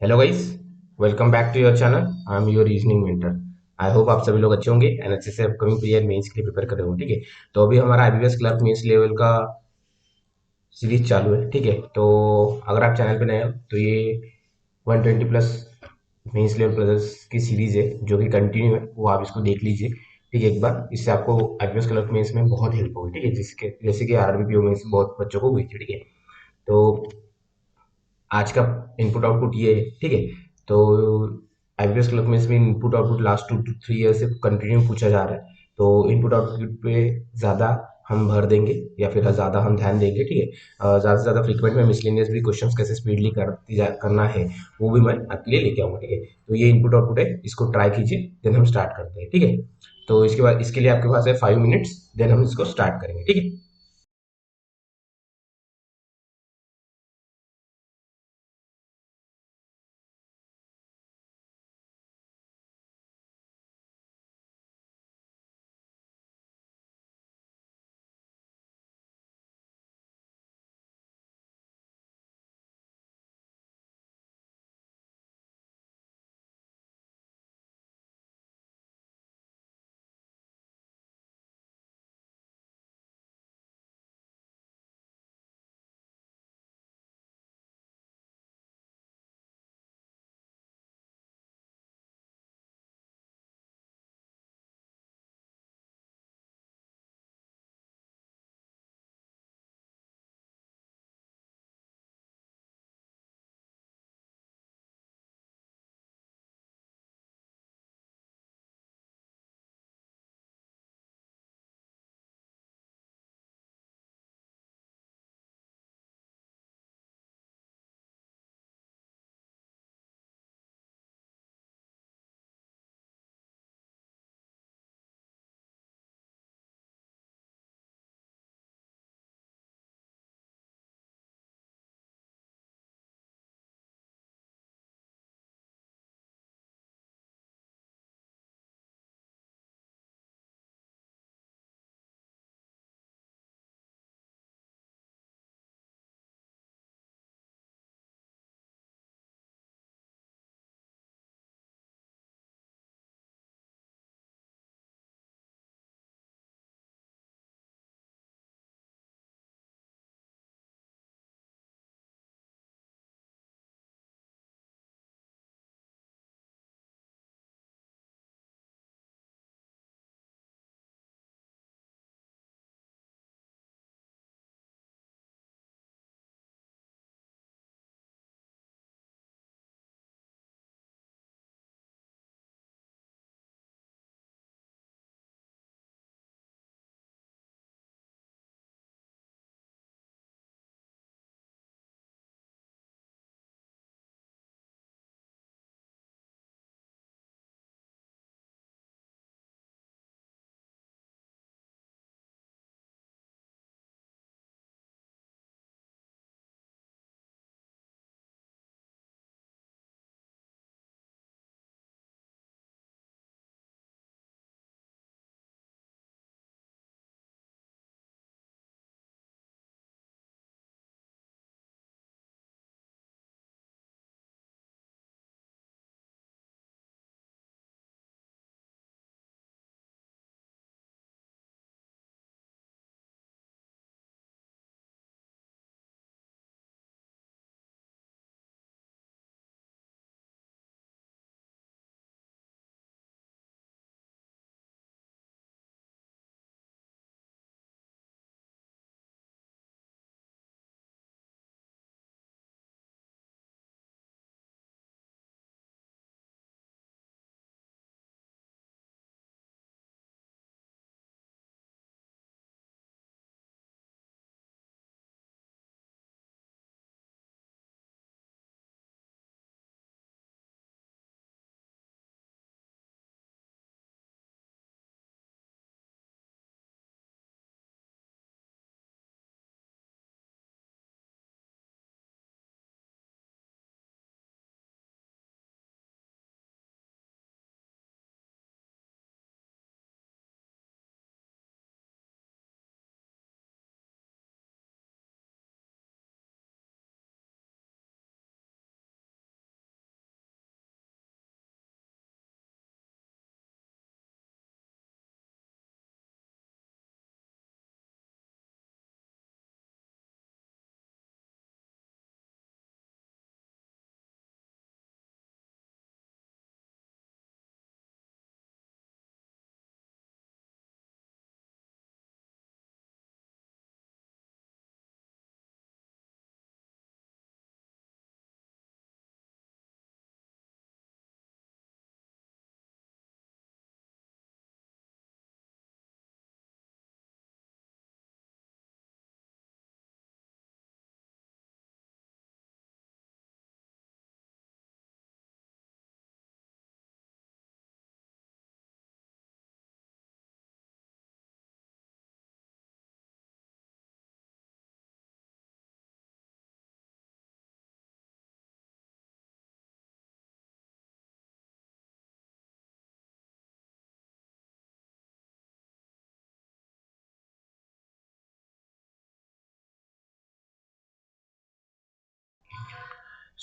Hello guys, welcome back to your channel. I am your reasoning mentor. I hope आप सभी लोग अच्छे होंगे एंड अच्छे से अपकमिंग पीरियड मेंस के लिए प्रिपेयर कर रहे होंगे। ठीक है, तो अभी हमारा आईबीपीएस क्लर्क मेंस लेवल का सीरीज चालू है। ठीक है, तो अगर आप चैनल पे नए हो तो ये 120 प्लस मेंस लेवल प्लस की सीरीज है जो कि कंटिन्यू है, वो आप इसको देख लीजिए। ठीक है, एक बार इससे आपको आईबीपीएस क्लर्क मेंस में बहुत हेल्प होगी। ठीक है, जिसके जैसे कि आरबीपीओ मेंस बहुत बच्चों को हुई थी। ठीक है, तो आज का इनपुट आउटपुट ये है। ठीक है, तो आईबीएस क्लर्क में इसमें input output last 2 to 3 year से कंटिन्यू पूछा जा रहा है। तो इनपुट आउटपुट पे ज़्यादा हम भर देंगे या फिर ज़्यादा हम ध्यान देंगे। ठीक है, ज़्यादा से ज़्यादा फ्रीक्वेंट में मिसलेनियस भी क्वेश्चंस कैसे स्पीडली करना है वो भी मैं आपके लिए लेके आऊँगा। ठीक है, तो ये इनपुट आउटपुट है, इसको ट्राई कीजिए, देन हम स्टार्ट करते हैं। ठीक है, तो इसके बाद इसके लिए आपके पास है 5 मिनट्स, देन हम इसको स्टार्ट करेंगे। ठीक है।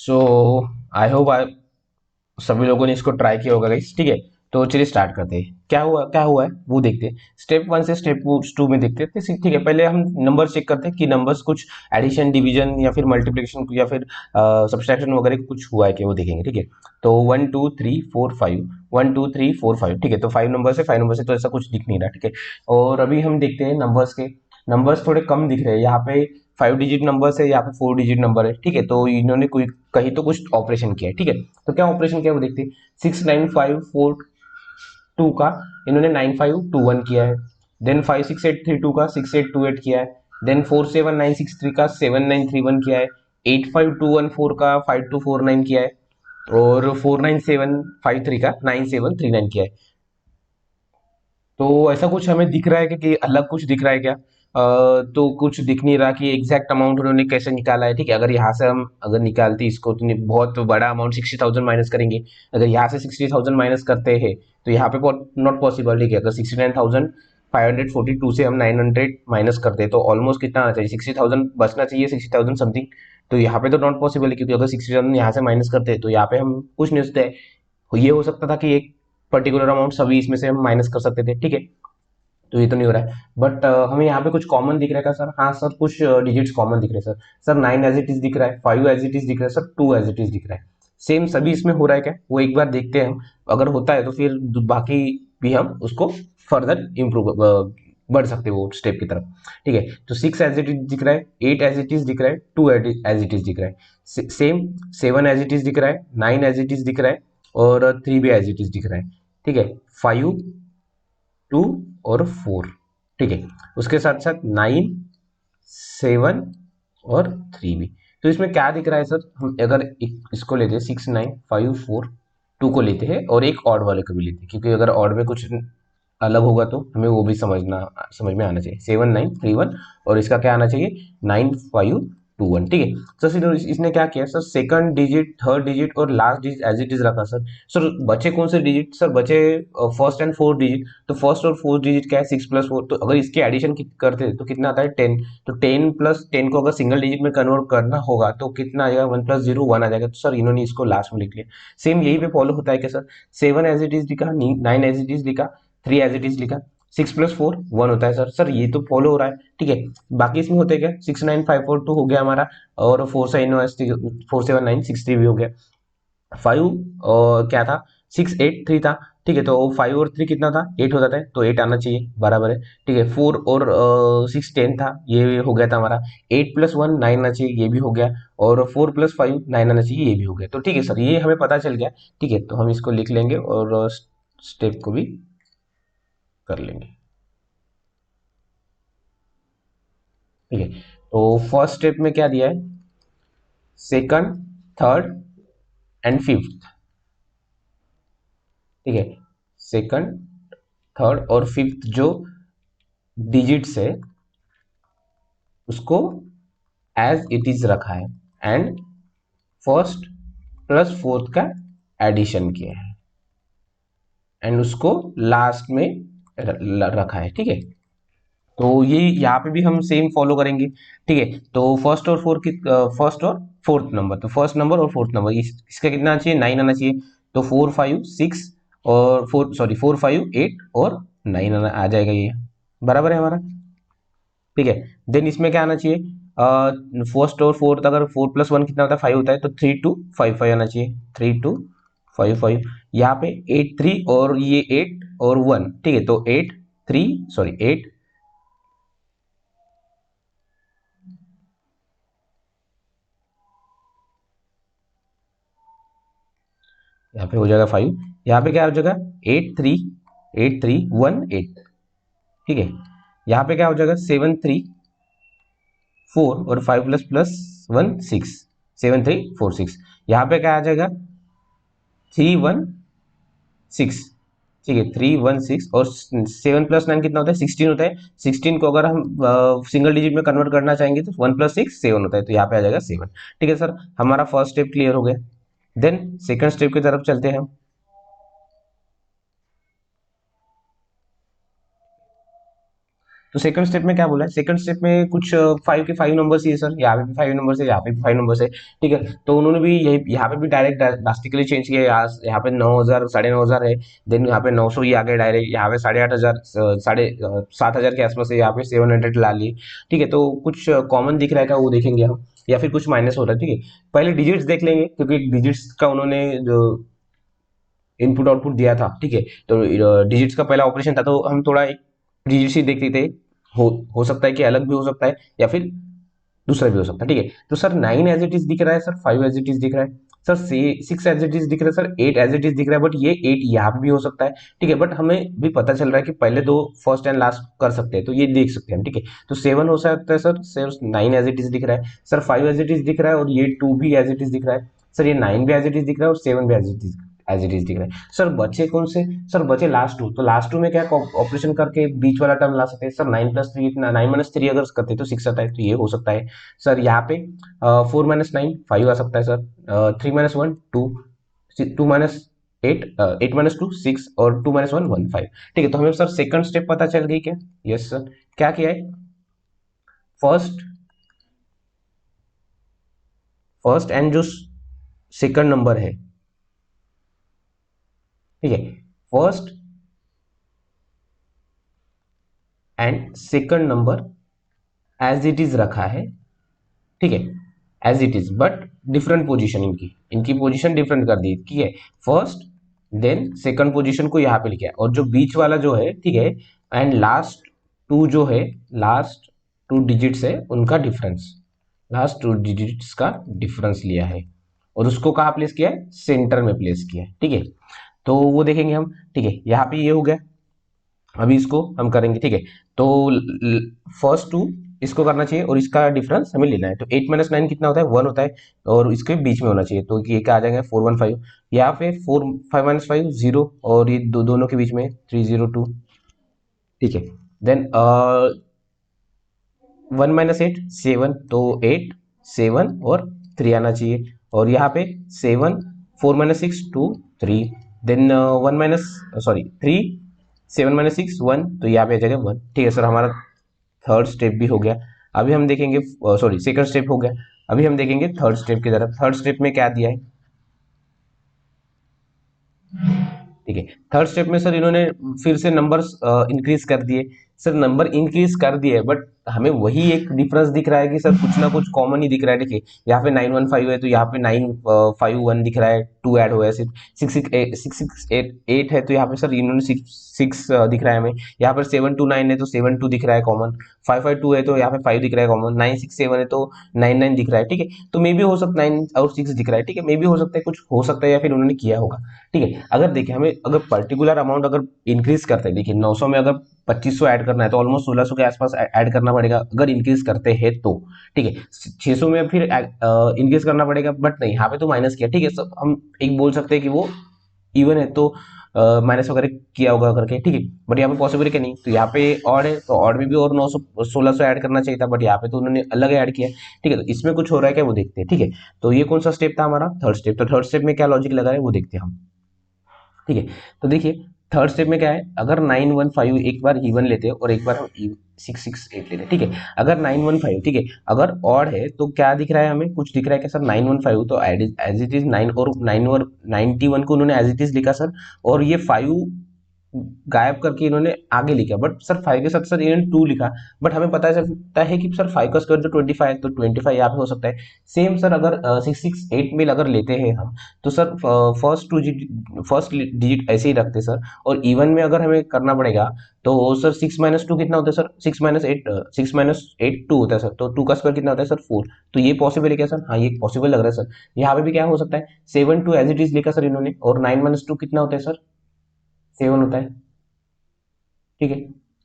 सो आई होप सभी लोगों ने इसको ट्राई किया होगा गाइस, ठीक है। तो चलिए स्टार्ट करते हैं, क्या हुआ है वो देखते हैं। स्टेप वन से स्टेप टू में देखते हैं, तो ठीक है। पहले हम नंबर चेक करते हैं कि नंबर्स कुछ एडिशन, डिवीजन या फिर मल्टीप्लिकेशन या फिर सब्सट्रैक्शन वगैरह कुछ हुआ है कि वो देखेंगे, ठीक है। तो 1 2 3 4 5, 1 2 3 4 5, ठीक है। तो 5 नंबर से तो ऐसा कुछ दिख नहीं रहा, ठीक है। और अभी हम देखते हैं नंबर्स के, नंबर्स थोड़े कम दिख रहे हैं यहाँ पे। 5 डिजिट नंबर है, यहाँ पे 4 डिजिट नंबर है, ठीक है। तो इन्होंने कोई कहीं तो कुछ ऑपरेशन किया है, ठीक है। तो क्या ऑपरेशन किया वो देखते हैं। 6 9 5 4 2 का इन्होंने 9 5 2 1 किया है। देन 5 6 8 3 2 का 6 8 2 8 किया है। देन 4 7 9 6 3 का 7 9 3 1 किया है। 8 5 2 1 4 का 5 2 4 9 किया है। और 4 9 7 5 3 का 9 7 3 9 किया है। तो ऐसा कुछ हमें दिख रहा है कि अलग कुछ दिख रहा है क्या? तो कुछ दिख नहीं रहा कि एग्जैक्ट अमाउंट उन्होंने कैसे निकाला है, ठीक है। अगर यहाँ से हम अगर निकालते इसको तो बहुत बड़ा अमाउंट 60,000 माइनस करेंगे। अगर यहाँ से 60,000 माइनस करते हैं तो यहाँ पे नॉट पॉसिबल, ठीक है। अगर 69,542 से हम 900 माइनस करते हैं तो ऑलमोस्ट कितना आना चाहिए? 60,000 बचना चाहिए, 60,000 समथिंग। तो यहाँ पे तो नॉट पॉसिबल है, क्योंकि अगर 60,000 यहाँ से माइनस करते हैं तो यहाँ पे हम कुछ नहीं सोचते। ये हो सकता था कि एक पर्टिकुलर अमाउंट सभी इसमें से हम माइनस कर सकते थे, ठीक है। तो ये तो नहीं हो रहा है, बट हमें यहाँ पे कुछ कॉमन दिख रहा है क्या सर? हाँ सर, कुछ डिजिट्स कॉमन दिख रहे हैं sir. Sir 9 as it is दिख रहा है, 5 एज इट इज दिख रहा है सर, 2 एज इट इज दिख रहा है। सेम सभी इसमें हो रहा है क्या, वो एक बार देखते हैं हम। अगर होता है तो फिर बाकी भी हम उसको फर्दर इम्प्रूव बढ़ सकते हैं वो स्टेप की तरफ, ठीक है। तो 6 एज इट इज दिख रहा है, 8 एज इट इज दिख रहा है, 2 एज इट इज दिख रहा है, सेम 7 एज इट इज दिख रहा है, 9 एज इट इज दिख रहा है, और 3 भी एज इट इज दिख रहा है, ठीक है। 5 2 और 4, ठीक है। उसके साथ साथ 9 7 और 3 भी। तो इसमें क्या दिख रहा है सर? हम अगर इसको लेते हैं 6 9 5 4 2 को लेते हैं और एक ऑड वाले को भी लेते हैं, क्योंकि अगर ऑड में कुछ अलग होगा तो हमें वो भी समझ में आना चाहिए। 7 9 3 1 और इसका क्या आना चाहिए? 9 5 2 1, ठीक है। सर सीधे इसने क्या किया sir? Second digit, third digit और last digit as it is रखा सर। सर बचे कौन से डिजिट? सर बचे फर्स्ट एंड फोर्थ डिजिट। तो फर्स्ट और फोर्थ डिजिट क्या है? 6 + 4। तो अगर इसके एडिशन करते हैं तो कितना आता है? 10। तो 10 + 10 को अगर सिंगल डिजिट में कन्वर्ट करना होगा तो कितना आएगा? 1 + 0 1 आ जाएगा। तो सर इन्होंने इसको लास्ट में लिख लिया। सेम यही पे फॉलो होता है क्या सर? 7 एज इट इज लिखा, 9 एज इट इज लिखा, 3 एज इट इज लिखा, 6 + 4 1 होता है सर। सर ये तो फॉलो हो रहा है, ठीक है। बाकी इसमें होते क्या? 6 9 5 4 2 हो गया हमारा, और 4 7 9 6 3 भी हो गया। 5 और क्या था? 6 8 3 था, ठीक है। तो 5 और 3 कितना था? 8 हो जाता है, तो 8 आना चाहिए, बराबर है, ठीक है। 4 और 6 10 था, ये हो गया था हमारा। 8 + 1 9 आना चाहिए, ये भी हो गया। और 4 + 5 9 आना चाहिए, ये भी हो गया। तो ठीक है सर, ये हमें पता चल गया, ठीक है। तो हम इसको लिख लेंगे और स्टेप को भी कर लेंगे, ठीक है। तो फर्स्ट स्टेप में क्या दिया है? सेकंड, थर्ड एंड फिफ्थ, ठीक है। सेकंड, थर्ड और फिफ्थ जो डिजिट्स है उसको एज इट इज रखा है, एंड फर्स्ट प्लस फोर्थ का एडिशन किया है, एंड उसको लास्ट में रखा है, ठीक है। तो ये यहाँ पे भी हम सेम फॉलो करेंगे, ठीक है। तो फर्स्ट और फोर्थ नंबर, तो फर्स्ट नंबर और फोर्थ नंबर इसका कितना आना चाहिए? 9 आना चाहिए। तो 4 5 6 और 4, सॉरी 4 5 8 और 9 आ जाएगा, ये बराबर है हमारा, ठीक है। देन इसमें क्या आना चाहिए? फर्स्ट और फोर्थ, अगर 4 + 1 कितना होता है? 5 होता है, तो 3 2 5 5 आना चाहिए, 3 2 5 5। यहाँ पे 8 3 और ये 8 और 1, ठीक है। तो 8 यहाँ पे हो जाएगा 5। यहाँ पे क्या हो जाएगा? 8 3 1 8, ठीक है। यहाँ पे क्या हो जाएगा? 7 3 4 और 5 ++1 6, 7 3 4 6। यहाँ पे क्या आ जाएगा? 3 1 6, ठीक है। 3 1 6 और 7 + 9 कितना होता है? 16 होता है। 16 को अगर हम सिंगल डिजिट में कन्वर्ट करना चाहेंगे तो 1 + 6 7 होता है, तो यहाँ पे आ जाएगा 7, ठीक है सर। हमारा फर्स्ट स्टेप क्लियर हो गया। देन सेकंड स्टेप की तरफ चलते हैं हम। तो सेकंड स्टेप में क्या बोला है, सेकंड स्टेप में कुछ 5 नंबर्स ही है सर, यहाँ पे भी 5 नंबर्स है, यहाँ पे भी 5 नंबर्स है, ठीक है। तो उन्होंने भी यही यहाँ पे भी डायरेक्ट ड्रास्टिकली चेंज किया, यहाँ पे 9,000 9,500 है, देन यहाँ पे 900 ही आ गए डायरेक्ट, यहाँ पे 8,500 7,000 के आसपास है, यहाँ पे 700 ला लिए, ठीक है। तो कुछ कॉमन दिख रहा है क्या वो देखेंगे हम, या फिर कुछ माइनस हो रहा है, ठीक है। पहले डिजिट्स देख लेंगे, क्योंकि डिजिट्स का उन्होंने जो इनपुट आउटपुट दिया था, ठीक है। तो डिजिट्स का पहला ऑपरेशन था, तो हम थोड़ा एक डिजिट्स ही देख लेते हैं। हो सकता है कि अलग भी हो सकता है, या फिर दूसरा भी हो सकता है, ठीक है। तो सर 9 एज इट इज दिख रहा है, सर 5 एज इट इज दिख रहा है, सर 6 एज इट इज दिख रहा है, सर 8 एज इट इज दिख रहा है, बट ये 8 यहाँ पे भी हो सकता है, ठीक है। बट हमें भी पता चल रहा है कि पहले दो फर्स्ट एंड लास्ट कर सकते हैं, तो ये देख सकते हैं हम, ठीक है। तो 7 हो सकता है सर, सिर्फ 9 एज इट इज दिख रहा है, सर 5 एज इट इज दिख रहा है, और ये 2 भी एज इट इज दिख रहा है, सर ये 9 भी एज इट इज दिख रहा है, और 7 भी एज इट इज दिख रहा है। सर बचे कौन से, सर बचे लास्ट टू, तो लास्ट टू में क्या ऑपरेशन करके बीच वाला टर्म ला सकते हैं, सर 9+3 इतना, 9-3 अगर करते तो 6 आता है, तो ये हो सकता है। सर यहाँ पे 4-9 5 आ सकता है सर, 3-1 2, 2-8 8-2 6, और 2-1 1 5, ठीक है। तो हमें सर सेकंड स्टेप पता चल गई क्या, यस सर। क्या किया है, फर्स्ट फर्स्ट एंड जो सेकंड नंबर है, ठीक है, first and second number as it is रखा है, ठीक है, as it is, but different position, इनकी इनकी पोजीशन डिफरेंट कर दी, ठीक है। फर्स्ट देन सेकंड पोजीशन को यहाँ पे लिखा है, और जो बीच वाला जो है, ठीक है, एंड लास्ट टू जो है, लास्ट टू डिजिट्स है उनका डिफरेंस, लास्ट टू डिजिट्स का डिफरेंस लिया है, और उसको कहाँ प्लेस किया है, सेंटर में प्लेस किया है, ठीक है। तो वो देखेंगे हम, ठीक है। यहाँ पे ये हो गया, अभी इसको हम करेंगे, ठीक है। तो फर्स्ट टू इसको करना चाहिए, और इसका डिफरेंस हमें लेना है, तो 8-9 कितना होता है, 1 होता है, और इसके बीच में होना चाहिए, तो ये क्या आ जाएगा, 4-1-5, यहाँ पे 4 5-5 0, और ये दोनों के बीच में 3-0-2, ठीक है। देन 1-8 7, तो 8 7 और 3 आना चाहिए, और यहाँ पे 7 4-6 2 3, देन 1 माइनस सॉरी 3 7-6 1, तो यहाँ पे आ जाएगा 1, ठीक है सर। हमारा थर्ड स्टेप भी हो गया। अभी हम देखेंगे, सॉरी सेकंड स्टेप हो गया, अभी हम देखेंगे थर्ड स्टेप की तरफ। थर्ड स्टेप में क्या दिया है, ठीक है। थर्ड स्टेप में सर इन्होंने फिर से नंबर्स इंक्रीज कर दिए, सर नंबर इंक्रीज कर दिए, बट हमें वही एक डिफरेंस दिख रहा है कि सर कुछ ना कुछ कॉमन ही दिख रहा है, देखिए यहाँ पे 9-1-5 है, तो यहाँ पे 9-5-1 दिख रहा है, 2 ऐड हुआ है सिर्फ, 6-6-8 है, तो यहाँ पे सर इन्होंने 6 दिख रहा है हमें, यहाँ पर 7-2-9 है, तो 7-2 दिख रहा है कॉमन, 5-5-2 है, तो यहाँ पे 5 दिख रहा है कॉमन, 9-6-7 है, तो 9-9 दिख रहा है, ठीक है। तो मे भी हो सकता है 9 और 6 दिख रहा है, ठीक है, मे भी हो सकता है, कुछ हो सकता है, या फिर उन्होंने किया होगा, ठीक है। अगर देखिए हमें अगर पर्टिकुलर अमाउंट अगर इंक्रीज करते हैं, देखिए 900 में अगर 2500 ऐड करना है, तो ऑलमोस्ट 1600 के आसपास ऐड करना पड़ेगा, अगर इंक्रीज करते हैं तो, ठीक है। 600 में फिर इंक्रीज करना पड़ेगा, बट नहीं, यहाँ पे तो माइनस किया, ठीक है। सब हम एक बोल सकते हैं कि वो इवन है, तो माइनस वगैरह किया होगा करके, ठीक है। बट यहाँ पे पॉसिबल है कि नहीं, तो यहाँ पे ऑड है, तो ऑड में भी और 900 1600 ऐड करना चाहिए था, बट यहाँ पे तो उन्होंने अलग ऐड किया, ठीक है। तो इसमें कुछ हो रहा है क्या वो देखते हैं, ठीक है। तो ये कौन सा स्टेप था हमारा, थर्ड स्टेप। तो थर्ड स्टेप में क्या लॉजिक लगा है वो देखते हैं हम, ठीक है। तो देखिए थर्ड स्टेप में क्या है, अगर 9-1-5 एक बार इवन लेते हैं, और एक बार हम 6-6-8 लेते हैं, ठीक है। अगर 9-1-5, ठीक है, अगर ऑड है तो क्या दिख रहा है, हमें कुछ दिख रहा है क्या सर, 9-1-5, तो एज इट इज 9 और 9 और 91 को उन्होंने एज इट इज लिखा सर, और ये 5 गायब करके इन्होंने आगे लिखा, बट सर 5 के साथ सर इन्होंने 2 लिखा, बट हमें पता चलता है कि सर 5 का स्क्वायर तो 25 है, तो 25 यहाँ पे हो सकता है। सेम सर अगर 6-6-8 में अगर लेते हैं हम, तो सर फर्स्ट डिजिट ऐसे ही रखते सर, और इवन में अगर हमें करना पड़ेगा, तो सर 6-2 कितना होता है सर, 6-8 2 होता है सर, तो 2 का स्क्वायर कितना होता है सर 4, तो ये पॉसिबल है क्या सर, हाँ ये पॉसिबल लग रहा है सर। यहाँ पे भी क्या हो सकता है, 7-2 एज इट इज लिखा सर इन्होंने, और 9-2 कितना होता है सर, 7 होता है, ठीक है।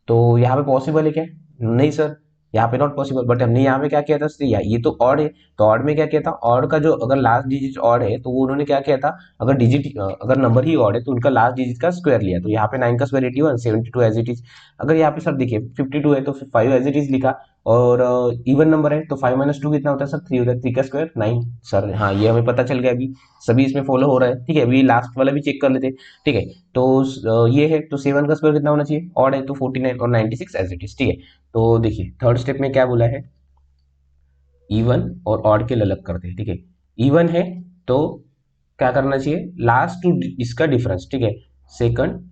तो यहाँ पे पॉसिबल है क्या, नहीं सर, यहाँ पे नॉट पॉसिबल, बट हमने यहाँ पे क्या किया था, ये तो ऑड है, तो ऑड में क्या किया था, ऑड का जो अगर लास्ट डिजिट ऑड है, तो वो उन्होंने क्या किया था, अगर डिजिट अगर नंबर ही ऑड है, तो उनका लास्ट डिजिट का स्क्वायर लिया, तो यहाँ पे 9 का स्क्वायर 81, 72 एज इट इज। अगर यहाँ पे सर देखिए 52 है, तो 5 एज इट इज लिखा, और इवन नंबर है तो 5 माइनस 2 कितना होता है सर? 3 होता है। 3 का स्क्वायर 9 सर। हाँ, ये हमें पता चल गया, अभी सभी इसमें फॉलो हो रहा है। ठीक है, अभी लास्ट वाला भी चेक कर लेते हैं। ठीक है, तो ये है तो 7 का स्क्वायर कितना होना चाहिए? ऑड है तो 49 और 96 एज इट इज। ठीक है, तो देखिए थर्ड स्टेप में क्या बोला है, इवन और ऑड के लिए अलग करते हैं। ठीक है, इवन है तो क्या करना चाहिए? लास्ट टू इसका डिफरेंस। ठीक है, सेकंड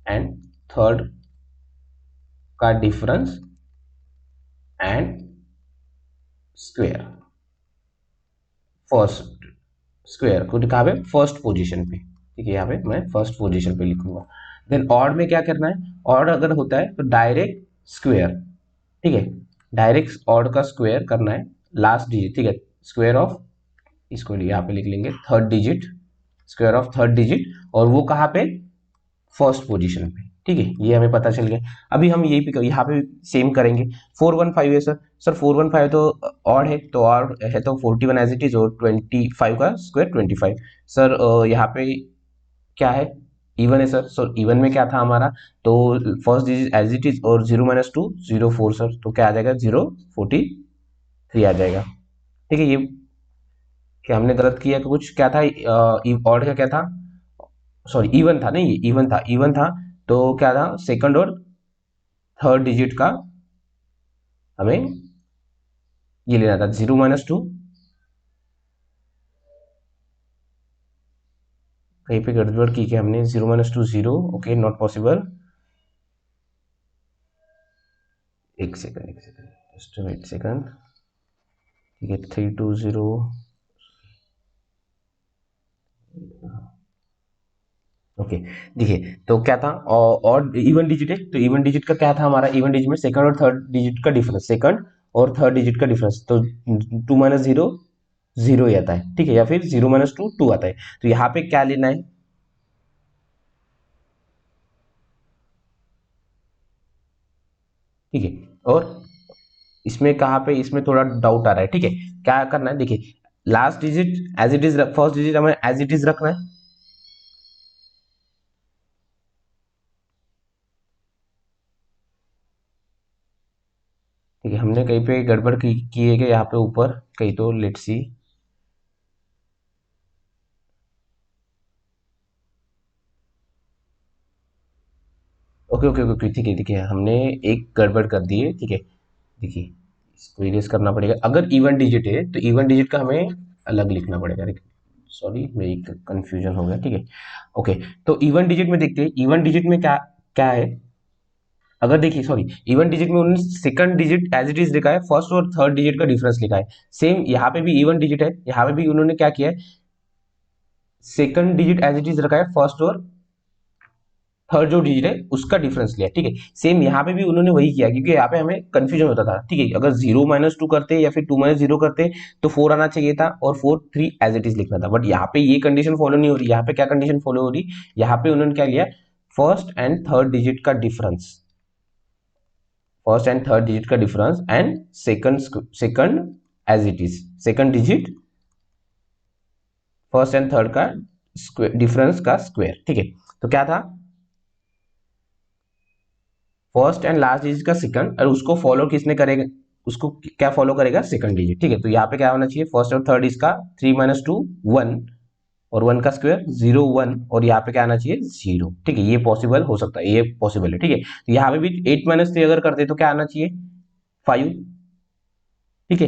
एंड थर्ड का difference and square. First square को कहाँ पे? फर्स्ट पोजीशन पे। ठीक है, यहाँ पे मैं फर्स्ट पोजीशन पे लिखूंगा। देन ऑड में क्या करना है? ऑड अगर होता है तो डायरेक्ट स्क्वायर। ठीक है, डायरेक्ट ऑड का स्क्वायर करना है लास्ट डिजिट। ठीक है, स्क्वायर ऑफ, इसको यहाँ पे लिख लेंगे third digit, square of third digit, और वो कहाँ पे? फर्स्ट पोजीशन पे। ठीक है, ये हमें पता चल गया। अभी हम यही पे यहाँ पे सेम करेंगे। 415 है सर। सर 415 तो ऑड है, तो ऑड है तो 41 एज इट इज, और 25 का स्क्वायर 25। सर यहाँ पे क्या है? इवन है सर। सर इवन में क्या था हमारा? तो first digit as it is, और 0 माइनस 2 0 4 सर, तो क्या आ जाएगा? 043 आ जाएगा। ठीक है, ये क्या हमने गलत किया कि कुछ? क्या था ऑड का? क्या था? सॉरी, इवन था। नहीं, ये इवन था, इवन था। तो क्या था? सेकंड और थर्ड डिजिट का हमें ये लेना था, 0 माइनस 2। कहीं पे गड़बड़ की क्या हमने? 0 माइनस 2 0, ओके, नॉट पॉसिबल। एक सेकंड, एक सेकंड, जस्ट वेट सेकंड। ठीक है, 320। ओके, देखिए तो क्या था? और इवन डिजिट है तो इवन डिजिट का क्या था हमारा? इवन डिजिट में सेकंड और थर्ड डिजिट का डिफरेंस, सेकंड और थर्ड डिजिट का डिफरेंस, तो 2 माइनस 0 0 ही आता है। ठीक है, या फिर 0 माइनस 2 2 आता है। तो यहाँ पे क्या लेना है? ठीक है, और इसमें कहाँ पे? इसमें थोड़ा डाउट आ रहा है। ठीक है, क्या करना है? देखिए last digit as it is, first digit हमें एज इट इज रखना है। ठीक है, हमने कहीं पे गड़बड़ की है कि यहाँ पे ऊपर कहीं, तो let's see. Okay okay okay, ठीक है, ठीक है, हमने एक गड़बड़ कर दी है। ठीक है, देखिए इसको इरेज करना पड़ेगा। अगर इवन डिजिट है तो इवन डिजिट का हमें अलग लिखना पड़ेगा। सॉरी, मेरी कंफ्यूजन हो गया। ठीक है, ओके, तो इवन डिजिट में देखते हैं, इवन डिजिट में क्या क्या है। अगर देखिए, सॉरी, इवन डिजिट में उन्होंने second digit as it is लिखा है, फर्स्ट और थर्ड डिजिट का डिफरेंस लिखा है। सेम यहाँ पे भी इवन डिजिट है, यहाँ पे भी उन्होंने क्या किया है? Second digit as it is रखा है, फर्स्ट और थर्ड जो डिजिट है उसका डिफरेंस लिया। ठीक है, सेम यहाँ पे भी उन्होंने वही किया, क्योंकि यहाँ पे हमें कंफ्यूजन होता था। ठीक है, अगर 0 माइनस 2 करते या फिर 2 माइनस 0 करते तो 4 आना चाहिए था, और 4 3 एज इट इज लिखना था। बट यहाँ पे ये कंडीशन फॉलो नहीं हो रही। यहाँ पे क्या कंडीशन फॉलो हो रही? यहाँ पे उन्होंने क्या लिया? फर्स्ट एंड थर्ड डिजिट का difference, first and third digit का difference and second, second as it is, second digit first and third का डिफरेंस का स्क्वायर। ठीक है, तो क्या था? फर्स्ट एंड लास्ट डिजिट का सेकंड, और उसको फॉलो किसने करेगा? उसको क्या फॉलो करेगा? Second digit. ठीक है, तो यहाँ पे क्या होना चाहिए? फर्स्ट और थर्ड इसका 3 माइनस 2 1, और 1 का स्क्वायर 0 1, और यहाँ पे क्या आना चाहिए? 0। ठीक है, ये पॉसिबल हो सकता है, ये पॉसिबल है। ठीक है, तो यहाँ पे भी 8 माइनस 3 अगर करते तो क्या आना चाहिए? 5। ठीक है,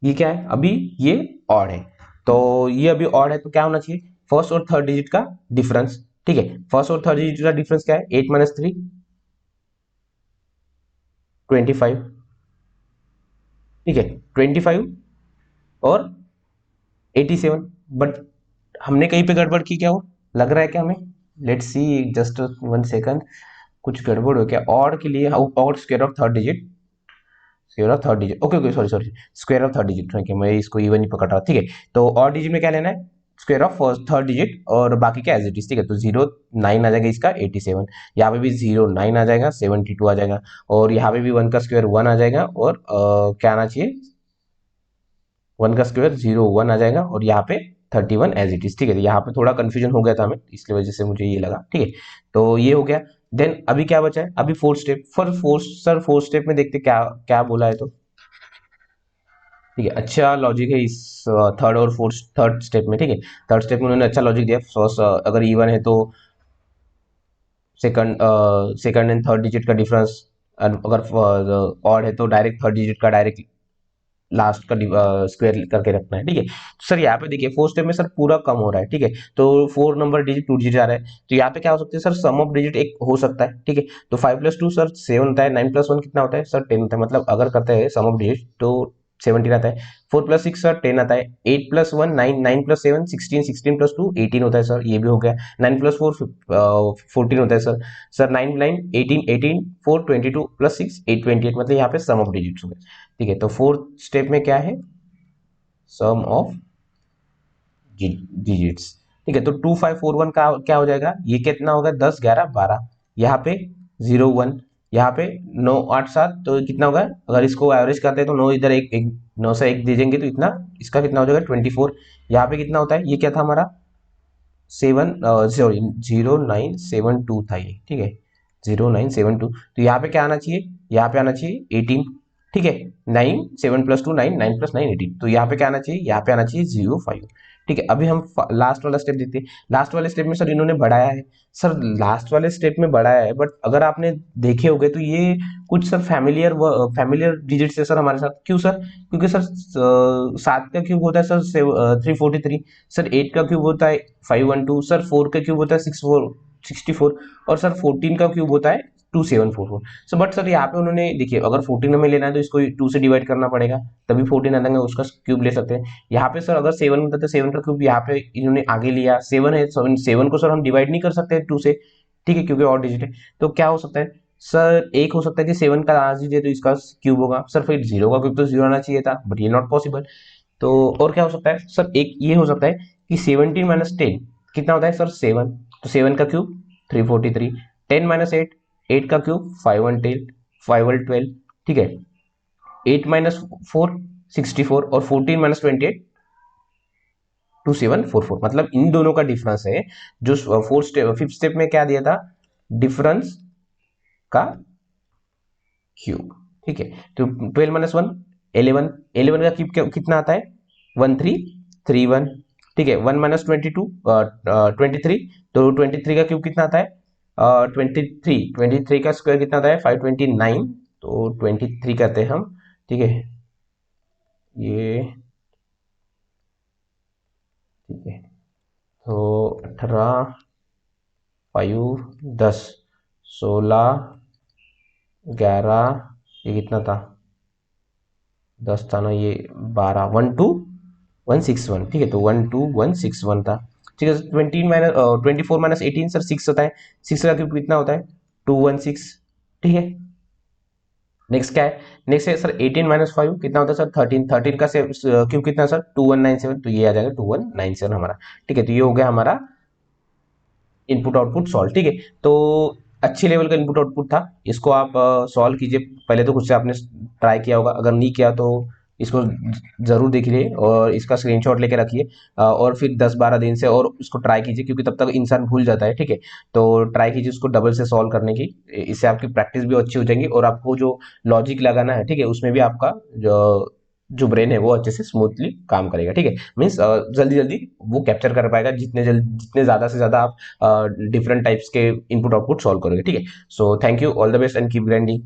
ये क्या है अभी? ये ऑड है, तो ये अभी ऑड है तो क्या होना चाहिए? फर्स्ट और थर्ड डिजिट का डिफरेंस। ठीक है, फर्स्ट और थर्ड डिजिट का डिफरेंस क्या है? 8 माइनस 3 25। ठीक है, 25 और 87। बट हमने कहीं पे गड़बड़ की क्या? हो लग रहा है क्या हमें? Let's see, just 1 second. कुछ गड़बड़ हो क्या? ऑड के लिए odd square of third digit, square of third digit, okay okay, sorry sorry, square of third digit. ठीक है, मैं इसको इवन ही पकड़ रहा। ठीक है, तो ऑड डिजिट में क्या लेना है? Square of first third digit, और बाकी क्या एज इट इज। ठीक है, तो 0 9 आ जाएगा इसका 87, यहाँ पे भी 0 9 आ जाएगा 72 आ जाएगा, और यहाँ पे भी 1 का स्क्वायर 1 आ जाएगा, और क्या आना चाहिए? 1 का स्क्वायर 0 1 आ जाएगा, और यहाँ पे 31 एज इट इज। ठीक है, तो यहाँ पे थोड़ा कंफ्यूजन हो गया था हमें, इसलिए वजह से मुझे ये लगा। ठीक है, तो ये हो गया। देन अभी क्या बचा है, अभी फोर्थ स्टेप। फोर्थ स्टेप में देखते क्या क्या बोला है। तो ठीक है, अच्छा लॉजिक है इस थर्ड और फोर्थ थर्ड स्टेप में। ठीक है, थर्ड स्टेप में उन्होंने अच्छा लॉजिक दिया। फर्स्ट अगर इवन है तो सेकंड एंड थर्ड डिजिट का डिफरेंस, अगर ऑड है तो डायरेक्ट थर्ड डिजिट का डायरेक्ट लास्ट का स्क्वायर करके रखना है। ठीक है, तो सर यहाँ पे देखिए फोर्थ स्टेप में सर पूरा कम हो रहा है। ठीक है, तो 4 नंबर डिजिट 2 डिजिट आ रहा है, तो यहाँ पे क्या हो सकता है सर, सम ऑफ डिजिट एक हो सकता है। ठीक है, तो 5 + 2 सर 7 होता है, 9 + 1 कितना होता है सर 10 होता है। मतलब अगर करते हैं सम ऑफ डिजिट तो 17 आता है। 4 + 6 सर 10 आता है। 8 + 1 9, 9 + 7 16, 16 + 2 18 होता है सर, ये भी हो गया। 9 + 4 14 होता है सर। सर 9 9 18 18 4 22 + 6 8 28, मतलब यहाँ पे सम ऑफ डिजिट्स हो गए। ठीक है, तो फोर्थ स्टेप में क्या है, सम ऑफ डिजिट्स। ठीक है, तो 2541 का क्या हो जाएगा, ये कितना होगा 10 11 12, यहाँ पे 0 1, यहाँ पे 9 8 7, तो कितना होगा, अगर इसको एवरेज करते हैं तो 9 इधर एक, 9 से 1 दीजेंगे तो इतना, इसका कितना हो जाएगा 24। यहाँ पे कितना होता है, ये क्या था हमारा 7 सॉरी 0972 था ये। ठीक है, 0972, तो यहाँ पे क्या आना चाहिए, यहाँ पे आना चाहिए 18। ठीक है, 9 7 + 2 9, 9 + 9 18, तो यहाँ पे क्या आना चाहिए, यहाँ पे आना चाहिए 05। ठीक है, अभी हम लास्ट वाला स्टेप देखते हैं। लास्ट वाले स्टेप में सर इन्होंने बढ़ाया है। सर लास्ट वाले स्टेप में बढ़ाया है, बट अगर आपने देखे होंगे तो ये कुछ सर फैमिलियर डिजिट है सर हमारे साथ। क्यों सर, क्योंकि सर 7 का क्यूब होता है सर 343, सर 8 का क्यूब होता है 512, सर 4 का क्यूब होता है 64, और सर 14 का क्यूब होता है 2744। सो बट सर यहाँ पे उन्होंने देखिए, अगर 14 हमें लेना है तो इसको 2 से डिवाइड करना पड़ेगा, तभी 14 आ जाएंगे, उसका क्यूब ले सकते हैं। यहाँ पे सर अगर 7 होता तो 7 का क्यूब यहाँ पे इन्होंने आगे लिया, 7 है, 7 को सर हम डिवाइड नहीं कर सकते 2 से। ठीक है, क्योंकि और डिजिट है। तो क्या हो सकता है सर, एक हो सकता है कि 7 का लास्ट डिजिट है तो इसका क्यूब होगा सर, फिर 0 का क्यूब तो 0 आना चाहिए था, बट ये नॉट पॉसिबल। तो और क्या हो सकता है सर, एक ये हो सकता है कि 17 - 10 कितना होता है सर 7, तो 7 का क्यूब 343, 10 - 8 8 का क्यूब 512। ठीक है, 8 - 4 64, और 14 - 28 2744, मतलब इन दोनों का डिफरेंस है। जो फोर्थ स्टेप फिफ्थ स्टेप में क्या दिया था, डिफरेंस का क्यूब। ठीक है, तो 12 - 1 11, 11 का क्यूब कितना आता है 1331। ठीक है, 1 - 22 23, तो 23 का क्यूब कितना आता है 23 का स्क्वायर कितना आता है 529, तो 23 करते हैं हम। ठीक है, ये ठीक है, तो 18 5 10 16 11, ये कितना था 10 था ना, ये 12 12161। ठीक है, तो 12161 था। ठीक है, 24 - 18 सर 6 होता है, 6 का क्यूब कितना होता है 216। ठीक है, नेक्स्ट क्या है, नेक्स्ट है सर 18 - 5 कितना होता है सर 13, 13 का क्यूब कितना है सर 2197, तो ये आ जाएगा 2197 हमारा। ठीक है, तो ये हो गया हमारा इनपुट आउटपुट सॉल्व। ठीक है, तो अच्छी लेवल का इनपुट आउटपुट था, इसको आप सॉल्व कीजिए। पहले तो खुद से आपने ट्राई किया होगा, अगर नहीं किया तो इसको जरूर देखिए और इसका स्क्रीनशॉट लेके रखिए, और फिर 10 12 दिन से और इसको ट्राई कीजिए, क्योंकि तब तक इंसान भूल जाता है। ठीक है, तो ट्राई कीजिए उसको डबल से सॉल्व करने की, इससे आपकी प्रैक्टिस भी अच्छी हो जाएगी, और आपको जो लॉजिक लगाना है ठीक है, उसमें भी आपका जो ब्रेन है वो अच्छे से स्मूथली काम करेगा। ठीक है, मीन्स जल्दी जल्दी वो कैप्चर कर पाएगा, जितने ज्यादा से ज्यादा आप डिफरेंट टाइप्स के इनपुट आउटपुट सॉल्व करोगे। ठीक है, so thank you, all the best and keep grinding.